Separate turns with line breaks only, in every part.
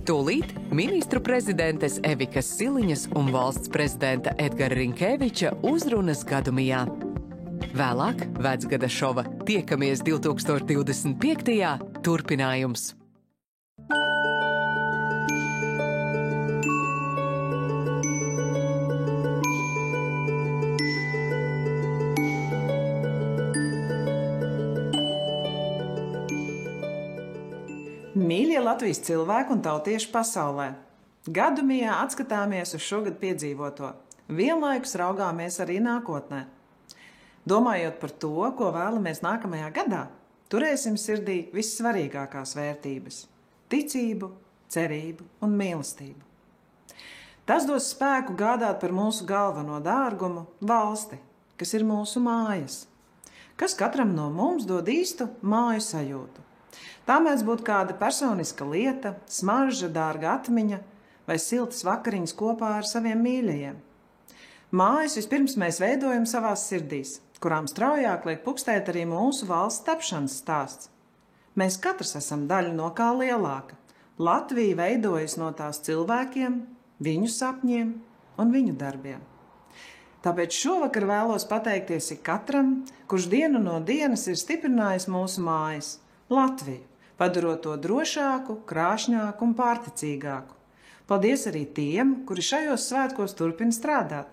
Tūlīt ministru prezidentes Evikas Siliņas un valsts prezidenta Edgara Rinkēviča uzrunas gadumijā. Vēlāk vecgada šova Tiekamies 2025. turpinājums.
Mīļie Latvijas cilvēki un tautieši pasaulē! Gadumijā atskatāmies uz šogad piedzīvoto. Vienlaikus raugāmies arī nākotnē. Domājot par to, ko vēlamies nākamajā gadā, turēsim sirdī vissvarīgākās vērtības – ticību, cerību un mīlestību. Tas dos spēku gādāt par mūsu galveno dārgumu – valsti, kas ir mūsu mājas, kas katram no mums dod īstu māju sajūtu. Tā mēdz būt kāda personiska lieta, smarža, dārga atmiņa vai siltas vakariņas kopā ar saviem mīļajiem. Mājas vispirms mēs veidojam savās sirdīs, kurām straujāk liek pukstēt arī mūsu valsts tapšanas stāsts. Mēs katrs esam daļa no kā lielāka. Latvija veidojas no tās cilvēkiem, viņu sapņiem un viņu darbiem. Tāpēc šovakar vēlos pateikties ikatram, kurš dienu no dienas ir stiprinājis mūsu mājas, Latviju, padarot to drošāku, krāšņāku un pārticīgāku. Paldies arī tiem, kuri šajos svētkos turpina strādāt,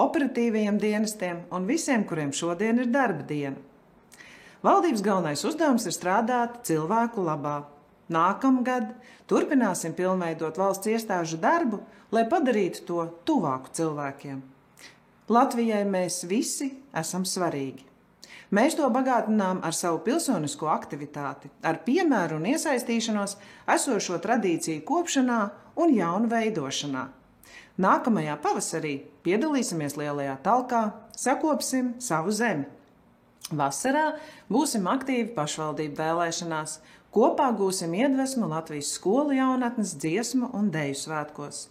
operatīvajiem dienestiem un visiem, kuriem šodien ir darba diena. Valdības galvenais uzdevums ir strādāt cilvēku labā. Nākamgad turpināsim pilnveidot valsts iestāžu darbu, lai padarītu to tuvāku cilvēkiem. Latvijai mēs visi esam svarīgi. Mēs to bagātinām ar savu pilsonisko aktivitāti, ar piemēru un iesaistīšanos esošo tradīciju kopšanā un jaunu veidošanā. Nākamajā pavasarī piedalīsimies lielajā talkā, sakopsim savu zemi. Vasarā būsim aktīvi pašvaldību vēlēšanās, kopā gūsim iedvesmu Latvijas skolu jaunatnes dziesmu un deju svētkos.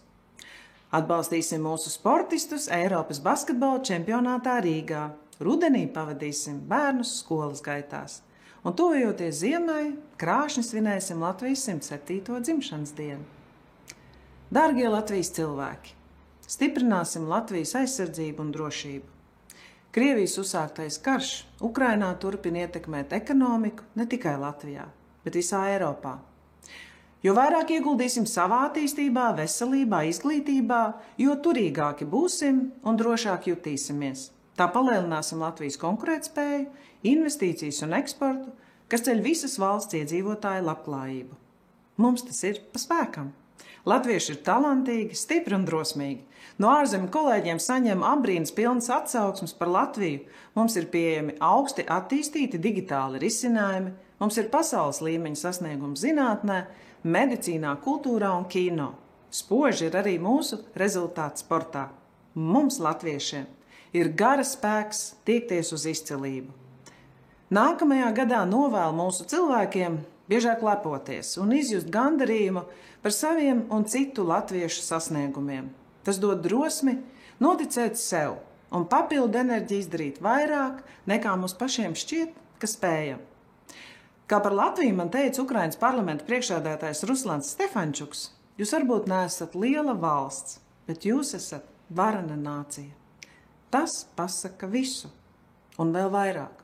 Atbalstīsim mūsu sportistus Eiropas basketbola čempionātā Rīgā. Rudenī pavadīsim bērnus skolas gaitās, un tuvojoties ziemai, krāšņi svinēsim Latvijas 107. dzimšanas dienu. Dārgie Latvijas cilvēki, stiprināsim Latvijas aizsardzību un drošību. Krievijas uzsāktais karš Ukrainā turpina ietekmēt ekonomiku ne tikai Latvijā, bet visā Eiropā. Jo vairāk ieguldīsim savā attīstībā, veselībā, izglītībā, jo turīgāki būsim un drošāk jutīsimies. Tā palielināsim Latvijas konkurētspēju, investīcijas un eksportu, kas ceļ visas valsts iedzīvotāju labklājību. Mums tas ir pa spēkam. Latvieši ir talantīgi, stipri un drosmīgi. No ārzemju kolēģiem saņem apbrīnas pilnas atsauksmes par Latviju. Mums ir pieejami augsti attīstīti digitāli risinājumi, mums ir pasaules līmeņa sasniegumi zinātnē, medicīnā, kultūrā un kino. Spoži ir arī mūsu rezultāti sportā. Mums, latviešiem, ir gara spēks tiekties uz izcilību. Nākamajā gadā novēlu mūsu cilvēkiem biežāk lepoties un izjust gandarījumu par saviem un citu latviešu sasniegumiem. Tas dod drosmi noticēt sev un papildu enerģiju izdarīt vairāk, nekā mums pašiem šķiet, ka spējam. Kā par Latviju man teica Ukrainas parlamenta priekšsēdētājs Ruslans Stefančuks, jūs varbūt neesat liela valsts, bet jūs esat varena nācija. Tas pasaka visu, un vēl vairāk.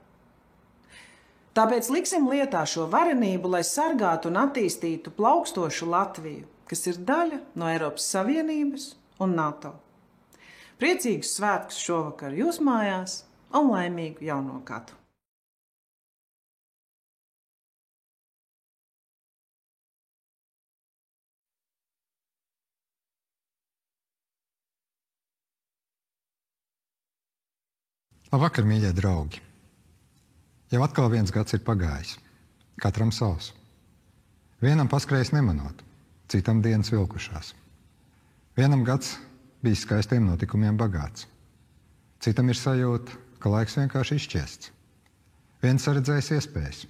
Tāpēc liksim lietā šo varenību, lai sargātu un attīstītu plaukstošu Latviju, kas ir daļa no Eiropas Savienības un NATO. Priecīgus svētkus šovakar jūs mājās un laimīgu jauno gadu!
Labvakar, mīļie draugi! Jau atkal viens gads ir pagājis. Katram savs. Vienam paskrējis nemanot, citam dienas vilkušās. Vienam gads bijis skaistiem notikumiem bagāts. Citam ir sajūta, ka laiks vienkārši izšķiests. Viens saredzējis iespējas,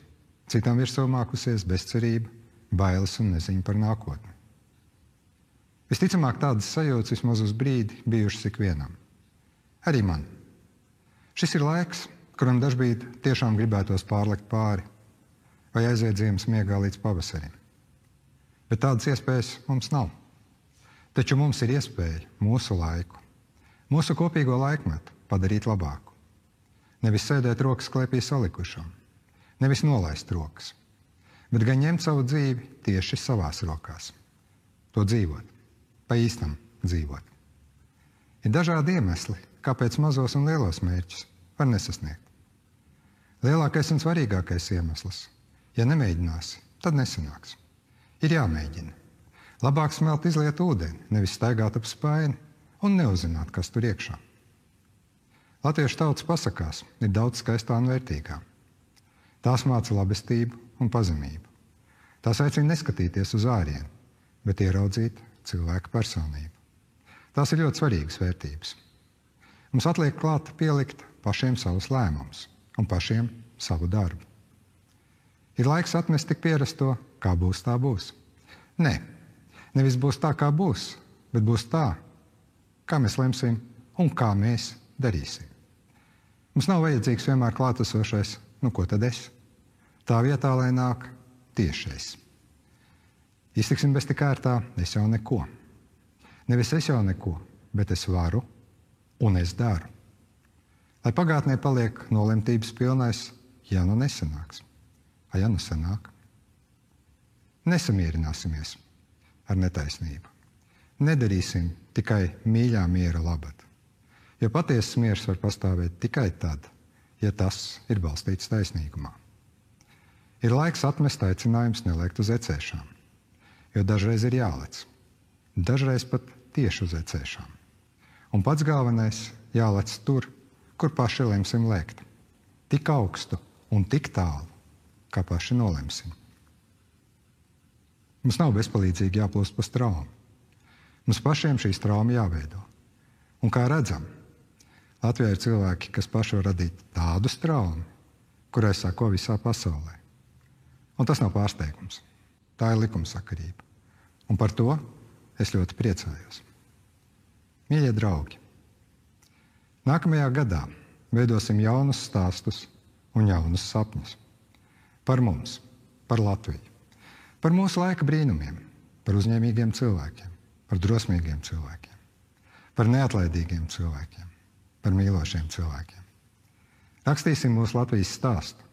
citam virsū mākusies bezcerība, bailes un neziņa par nākotni. Visticamāk, tādas sajūtas vismaz uz brīdi bijušas ikvienam. Arī man. Šis ir laiks, kuram dažbrīd tiešām gribētos pārlekt pāri vai aiziet ziemas miegā līdz pavasarim. Bet tādas iespējas mums nav. Taču mums ir iespēja mūsu laiku, mūsu kopīgo laikmetu padarīt labāku. Nevis sēdēt rokas klēpī salikušam, nevis nolaist rokas, bet gan ņemt savu dzīvi tieši savās rokās. To dzīvot, pa īstam dzīvot. Ir dažādi iemesli, kāpēc mazos un lielos mērķus var nesasniegt. Lielākais un svarīgākais iemesls – ja nemēģināsi, tad nesanāks. Ir jāmēģina. Labāk smelt izliet ūdeni, nevis staigāt ap spaini un neuzzināt, kas tur iekšā. Latviešu tautas pasakās ir daudz skaistā un vērtīgā. Tās māca labestību un pazemību. Tās aicina neskatīties uz ārienu, bet ieraudzīt cilvēka personību. Tās ir ļoti svarīgas vērtības. Mums atliek klāt pielikt pašiem savus lēmumus un pašiem savu darbu. Ir laiks atmest tik pierasto, kā būs, tā būs. Nē, nevis būs tā, kā būs, bet būs tā, kā mēs lemsim un kā mēs darīsim. Mums nav vajadzīgs vienmēr klātesošais, nu ko tad es? Tā vietā, lai nāk tiešais. Iztiksim bez tik ērtā, es jau neko. Nevis es jau neko, bet es varu un es daru. Lai pagātnē paliek nolemtības pilnais, ja nu nesanāks, ja nu sanāk. Nesamierināsimies ar netaisnību. Nedarīsim tikai mīļā miera labad. Jo patiesas miers var pastāvēt tikai tad, ja tas ir balstīts taisnīgumā. Ir laiks atmest aicinājums neliekt uz ecēšām, jo dažreiz ir jālec. Dažreiz pat tieši uz ecēšām. Un pats galvenais jālec tur, kur paši lemsim lēkt. Tik augstu un tik tālu, kā paši nolemsim. Mums nav bezpalīdzīgi jāplūst pa straumu. Mums pašiem šī strauma jāveido. Un kā redzam, Latvijā ir cilvēki, kas paši var radīt tādu straumu, kurai sako visā pasaulē. Un tas nav pārsteigums. Tā ir likumsakarība. Un par to es ļoti priecājos. Mīļie draugi, nākamajā gadā veidosim jaunus stāstus un jaunus sapņus. Par mums, par Latviju, par mūsu laika brīnumiem, par uzņēmīgiem cilvēkiem, par drosmīgiem cilvēkiem, par neatlaidīgiem cilvēkiem, par mīlošiem cilvēkiem. Rakstīsim mūsu Latvijas stāstu,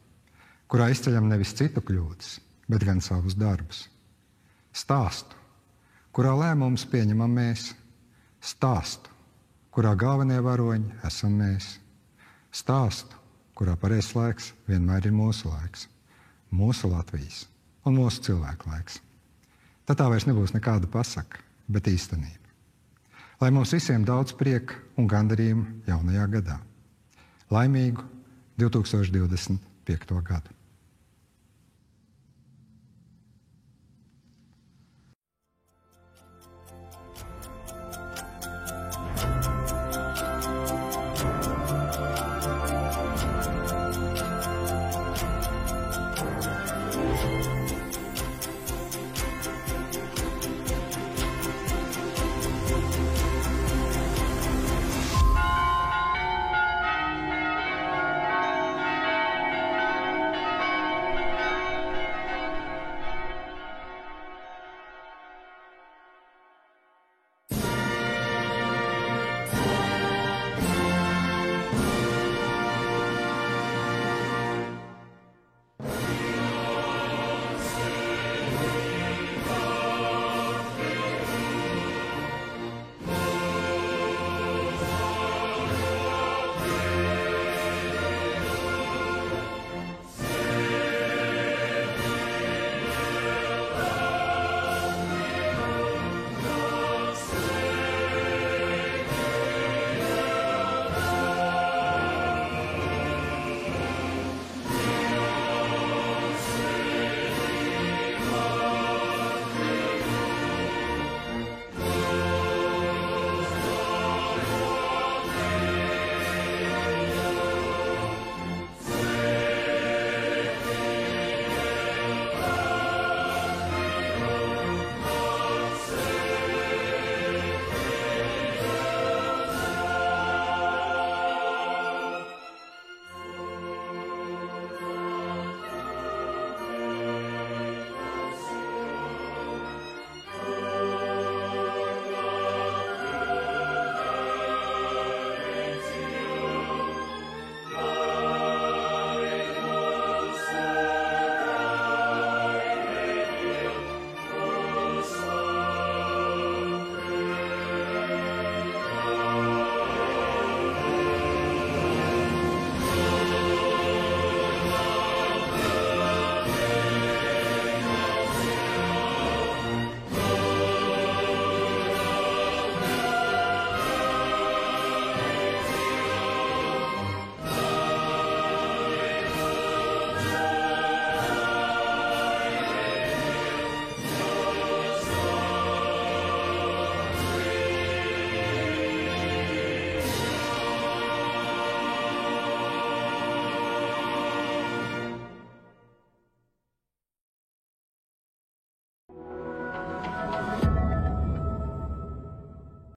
kurā izceļam nevis citu kļūdas, bet gan savus darbus. Stāstu, kurā lēmumus pieņemam mēs. Stāstu, kurā galvenie varoņi esam mēs. Stāstu, kurā pareizs laiks vienmēr ir mūsu laiks, mūsu Latvijas un mūsu cilvēku laiks. Tad tā vairs nebūs nekāda pasaka, bet īstenība. Lai mums visiem daudz prieka un gandarījumu jaunajā gadā. Laimīgu 2025. gadu!